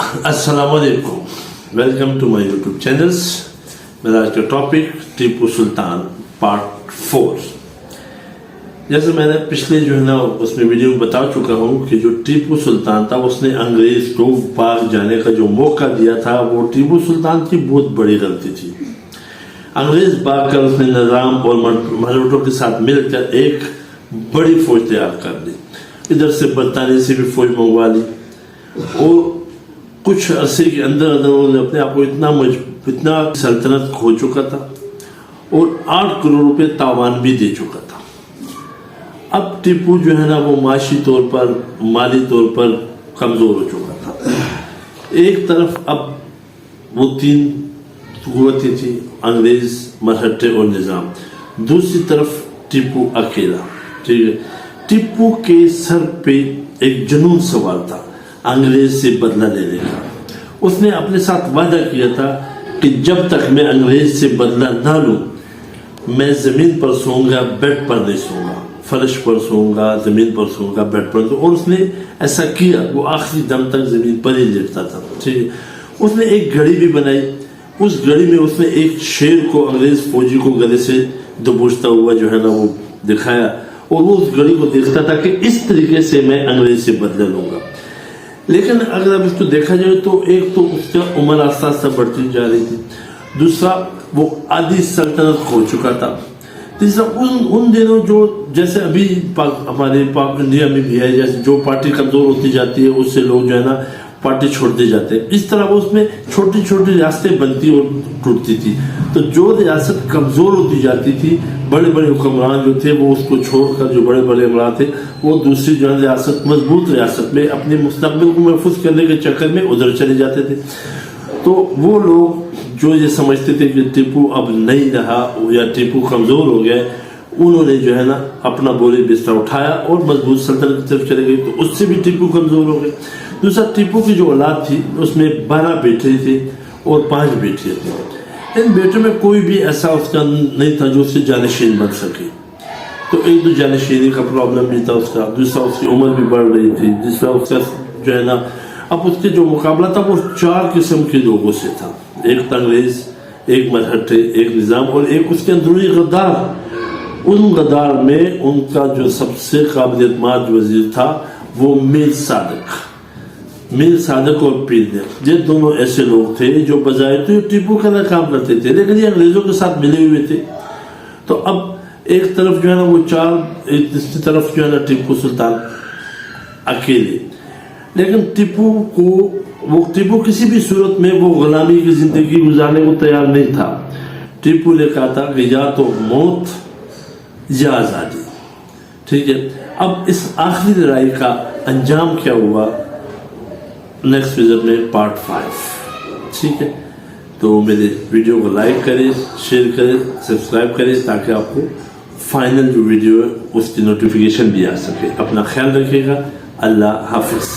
अस्सलाम वालेकुम, welcome to my YouTube channels. मेरा आज का टॉपिक टीपू सुल्तान पार्ट 4। जैसे मैंने पिछले जो है ना उसमें वीडियो में बता चुका हूँ कि जो टीपू सुल्तान था उसने अंग्रेज को पाक जाने का जो मौका दिया था वो टीपू सुल्तान की बहुत बड़ी गलती थी। अंग्रेज भाग कर उसने निजाम और मराठों के साथ मिलकर एक बड़ी फौज तैयार कर ली। इधर से बरतानिया से भी फौज मंगवा ली और कुछ अरसे के अंदर अंदर उन्होंने अपने आप को इतना सल्तनत खो चुका था और 8 करोड़ रुपए तावान भी दे चुका था। अब टीपू जो है ना वो माशी तौर पर माली तौर पर कमजोर हो चुका था। एक तरफ अब वो 3 कुव्वतें थी, अंग्रेज, मरहट्टे और निजाम। दूसरी तरफ टीपू अकेला। ठीक है, टीपू के सर पे एक जुनून सवार था अंग्रेज से बदला लेने का। उसने अपने साथ वादा किया था कि जब तक मैं अंग्रेज से बदला ना लूं मैं जमीन पर सोऊंगा, बेड पर नहीं सोऊंगा, फर्श पर सोऊंगा, जमीन पर सोऊंगा, बेड पर। और उसने ऐसा किया, वो आखिरी दम तक जमीन पर ही लेटता था। ठीक है, उसने एक घड़ी भी बनाई। उस घड़ी में उसने एक शेर को अंग्रेज फौजी को गले से दबोचता हुआ जो है ना वो दिखाया और वो उस घड़ी को देखता था कि इस तरीके से मैं अंग्रेज से बदला लूंगा। लेकिन अगर अब इसको देखा जाए तो एक तो उसका उम्र आस्ता आस्ता बढ़ती जा रही थी, दूसरा वो आधी सल्तनत खो चुका था, तीसरा उन दिनों जो जैसे अभी हमारे पाक इंडिया में भी है, जैसे जो पार्टी कमजोर होती जाती है उससे लोग जो है ना पार्टी छोड़ते जाते हैं। इस तरह वो उसमें छोटी छोटी रियासतें बनती और टूटती थी। तो जो रियासत कमजोर होती जाती थी, बड़े बड़े हुक्मरान जो थे वो उसको छोड़कर जो बड़े बड़े इमरान थे वो दूसरी जो है रियासत, मजबूत रियासत में अपने मुस्तकबिल को महफूज करने के चक्कर में उधर चले जाते थे। तो वो लोग जो ये समझते थे कि टीपू अब नहीं रहा या टीपू कमजोर हो गया, उन्होंने जो है ना अपना बोली बिस्तर उठाया और मजबूत सल्तनत की तरफ चले गए। तो उससे भी टीपू कमजोर हो गए। दूसरा, टीपू की जो औलाद थी उसमें 12 बेटे थे और 5 बेटियां थी। इन बेटों में कोई भी ऐसा उसका नहीं था जो उससे जानशीन बन सके। तो एक तो जानशीनी का प्रॉब्लम भी था उसका, दूसरा उसकी उम्र भी बढ़ रही थी, तीसरा उसका जो है ना अब उसके जो मुकाबला था वो 4 किस्म के लोगों से था। एक अंग्रेज, एक मरहट्टे, एक निजाम और एक उसके अंदरूनी गद्दार। उन गद्दार में उनका जो सबसे काबिल एतमाद वजीर था वो मीर सादक और पीर। ये दोनों ऐसे लोग थे जो बजाय तो टीपू का काम करते थे लेकिन ये अंग्रेजों के साथ मिले हुए थे। तो अब एक तरफ जो है ना वो 4, एक दूसरी तरफ जो है ना टीपू सुल्तान अकेले। लेकिन टीपू किसी भी सूरत में वो गुलामी की जिंदगी गुजारने को तैयार नहीं था। टीपू ने कहा था कि या तो मौत या आजादी। ठीक है, अब इस आखिरी लड़ाई का अंजाम क्या हुआ नेक्स्ट विजिट में पार्ट 5। ठीक है, तो मेरे वीडियो को लाइक करें, शेयर करें, सब्सक्राइब करें ताकि आपको फाइनल जो वीडियो है उसकी नोटिफिकेशन भी आ सके। अपना ख्याल रखिएगा। अल्लाह हाफिज।